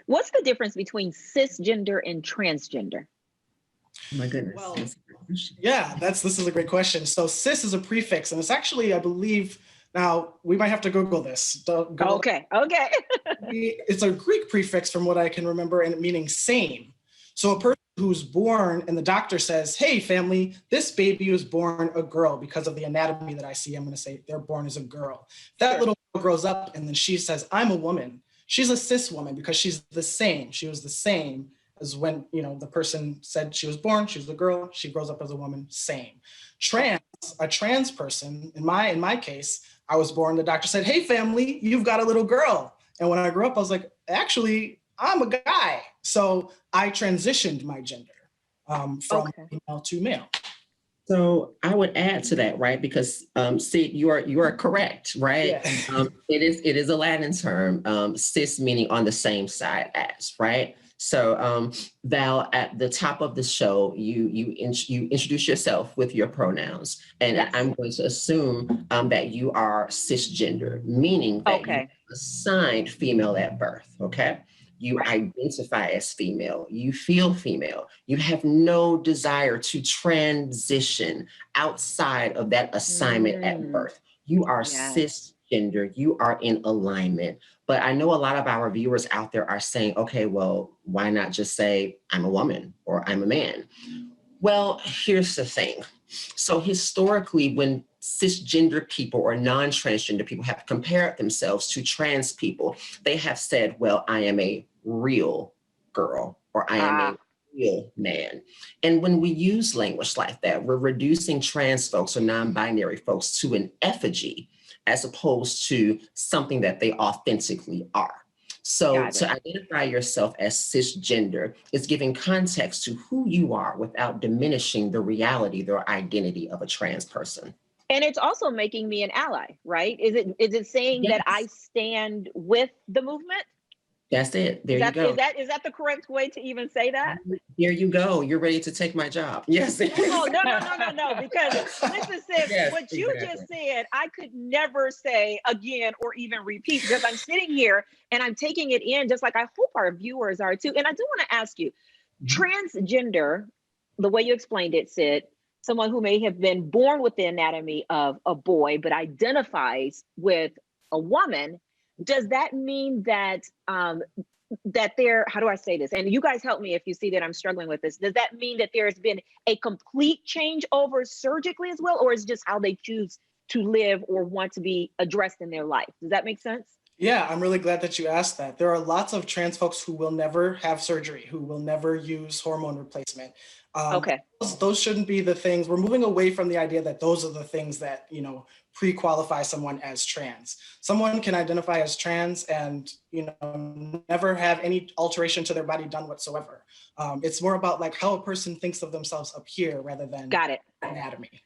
What's the difference between cisgender and transgender? Oh my goodness. Well, yeah, this is a great question. So cis is a prefix, and it's actually, I believe, now we might have to Google this. Okay. It's a Greek prefix from what I can remember, and meaning same. So a person who's born and the doctor says, hey, family, this baby was born a girl because of the anatomy that I see. I'm going to say they're born as a girl. That little girl grows up and then she says, I'm a woman. She's a cis woman because she's the same. She was the same as when, the person said she was born, she was a girl, she grows up as a woman, same. A trans person, in my case, I was born, the doctor said, hey, family, you've got a little girl. And when I grew up, I was like, actually, I'm a guy. So I transitioned my gender from female to male. So I would add to that, right? Because Sid, you are correct, right? Yeah. It is a Latin term, cis meaning on the same side as, right? So Val, at the top of the show, you introduce yourself with your pronouns, and yes. I'm going to assume that you are cisgender, meaning that you assigned female at birth. Okay. You identify as female, you feel female, you have no desire to transition outside of that assignment at birth. You are cisgender, you are in alignment. But I know a lot of our viewers out there are saying, okay, well, why not just say I'm a woman or I'm a man? Well, here's the thing. So historically, when cisgender people or non-transgender people have compared themselves to trans people, they have said, well, I am a real girl or I am a real man. And when we use language like that, we're reducing trans folks or non-binary folks to an effigy as opposed to something that they authentically are. So to identify yourself as cisgender is giving context to who you are without diminishing the reality, the identity of a trans person. And it's also making me an ally, right? Is it saying that I stand with the movement? That's it. There you go. Is that the correct way to even say that? There you go. You're ready to take my job. Yes. Oh, no. Because listen, sis, what you just said, I could never say again or even repeat because I'm sitting here and I'm taking it in just like I hope our viewers are too. And I do want to ask you, transgender, the way you explained it, Sid, someone who may have been born with the anatomy of a boy but identifies with a woman, does that mean that that there, how do I say this? And you guys help me if you see that I'm struggling with this. Does that mean that there's been a complete change over surgically as well, or is it just how they choose to live or want to be addressed in their life? Does that make sense? Yeah, I'm really glad that you asked that. There are lots of trans folks who will never have surgery, who will never use hormone replacement. Those shouldn't be the things. We're moving away from the idea that those are the things that, pre-qualify someone as trans. Someone can identify as trans and, never have any alteration to their body done whatsoever. It's more about like how a person thinks of themselves up here rather than anatomy.